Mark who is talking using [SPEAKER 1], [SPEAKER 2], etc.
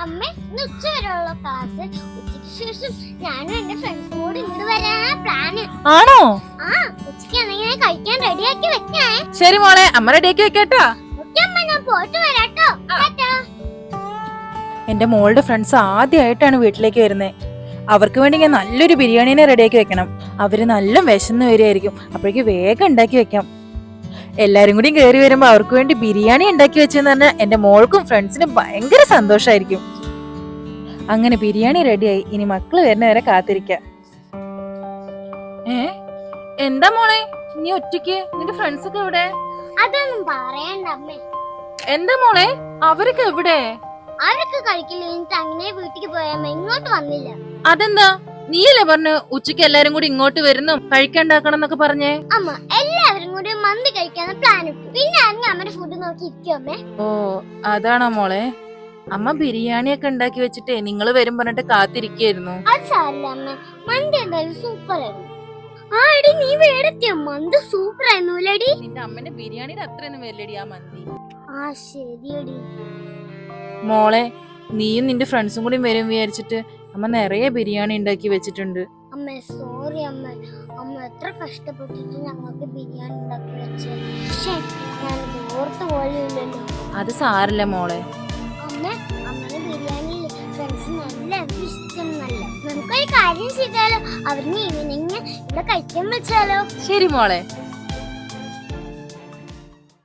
[SPEAKER 1] അമ്മ ഇന്ന് ഉച്ച വരെയുള്ള ക്ലാസ്. ഉച്ചയ്ക്ക് ശേഷം ഞാനും എന്റെ ഫ്രണ്ട്സും കൂടി ഇങ്ങോട്ട് വരാനാ പ്ലാന്.
[SPEAKER 2] ആണോ?
[SPEAKER 1] ആ ഉച്ചയ്ക്ക് എന്തെങ്കിലും കഴിക്കാൻ റെഡിയാക്കി വെക്കേ.
[SPEAKER 2] ശരി മോളെ, അമ്മ റെഡിയാക്കി വെക്കേട്ടാ.
[SPEAKER 1] ഓക്കേ അമ്മ, ഞാൻ പോയിട്ട് വരാട്ടോ.
[SPEAKER 2] എന്റെ മോളുടെ ഫ്രണ്ട്സ് ആദ്യമായിട്ടാണ് വീട്ടിലേക്ക് വരുന്നത്. അവർക്ക് വേണ്ടി ഞാൻ നല്ലൊരു ബിരിയാണിനെ റെഡിയാക്കി വെക്കണം. അവര് നല്ല വിശന്ന് വരികയായിരിക്കും. അപ്പോഴേക്ക് വേഗം ഉണ്ടാക്കി വെക്കാം. എല്ലാരും കൂടി കയറി വരുമ്പോ അവർക്ക് വേണ്ടി ബിരിയാണി ഉണ്ടാക്കി വെച്ചെന്ന് പറഞ്ഞാൽ എന്റെ മോൾക്കും ഫ്രണ്ട്സിനും ഭയങ്കര സന്തോഷായിരിക്കും. അങ്ങനെ ബിരിയാണി റെഡിയായി. ഇനി മക്കള് വരുന്നവരെ കാത്തിരിക്കാം. എന്താ മോളെ നീ ഒറ്റയ്ക്ക്? നിന്റെ ഫ്രണ്ട്സ് ഒക്കെ എവിടെ?
[SPEAKER 1] അതൊന്നും പറയണ്ട അമ്മേ.
[SPEAKER 2] എന്താ മോളെ അവരൊക്കെ എവിടെ?
[SPEAKER 1] അവരൊക്കെ കഴിക്കില്ല. എനിക്ക് അങ്ങനെ വീട്ടിക്ക് പോയമ്മ ഇങ്ങോട്ട് വന്നില്ല.
[SPEAKER 2] അതെന്താ? നീയല്ലേ പറഞ്ഞു ഉച്ചക്ക് എല്ലാരും കൂടി ഇങ്ങോട്ട് വരുന്നു കഴിക്കണ്ടാക്കണം എന്നൊക്കെ പറഞ്ഞേ?
[SPEAKER 1] അമ്മ എല്ലാവരും കൂടി മന്തി കഴിക്കാന്ന് പ്ലാൻ ഇട്ടു. പിന്നെ അമ്മയുടെ ഫുഡ് നോക്കി ഇരിക്കും അമ്മേ.
[SPEAKER 2] ഓ അതാണോ മോളെ? അമ്മ ബിരിയാണി ഒക്കെ ഉണ്ടാക്കി വെച്ചിട്ടേ നിങ്ങള് വരും പറഞ്ഞിട്ട് കാത്തിരിക്കായിരുന്നു.
[SPEAKER 1] അത് സാരില്ല അമ്മ, മന്തി എന്തായാലും സൂപ്പർ ആയിരുന്നു. ആ എടി നീ വേടെത്തിയോ? മന്തി സൂപ്പർ ആയിരുന്നു അല്ലേടി?
[SPEAKER 2] നിന്റെ അമ്മന്റെ ബിരിയാണിയുടെ അത്രയൊന്നും വരില്ലടി ആ മന്തി.
[SPEAKER 1] ആ ശരിയടി.
[SPEAKER 2] മോളെ നീയും നിന്റെ ഫ്രണ്ട്സും കൂടി വരും വിചാരിച്ചിട്ട് അമ്മ നിറയെ ബിരിയാണി ഉണ്ടാക്കി വെച്ചിട്ടുണ്ട്.
[SPEAKER 1] അമ്മ സോറി അമ്മ. അമ്മ എത്ര കഷ്ടപ്പെട്ടിട്ട് ഞങ്ങൾക്ക് ബിരിയാണി ഉണ്ടാക്കി വെച്ചത്. പക്ഷേ ഞാൻ ഓർത്ത് പോലെയില്ലല്ലോ.
[SPEAKER 2] അത് സാരില്ല മോളെ.
[SPEAKER 1] അമ്മ അമ്മയുടെ ബിരിയാണി ഫ്രണ്ട്സിന് എല്ലാവർക്കും ഇഷ്ടം. നല്ല നമുക്കൊരു കാര്യം ചെയ്താലോ, അവരിന് ഈവനിങ് ഇവിടെ കഴിക്കാൻ വെച്ചാലോ?
[SPEAKER 2] ശരി മോളെ.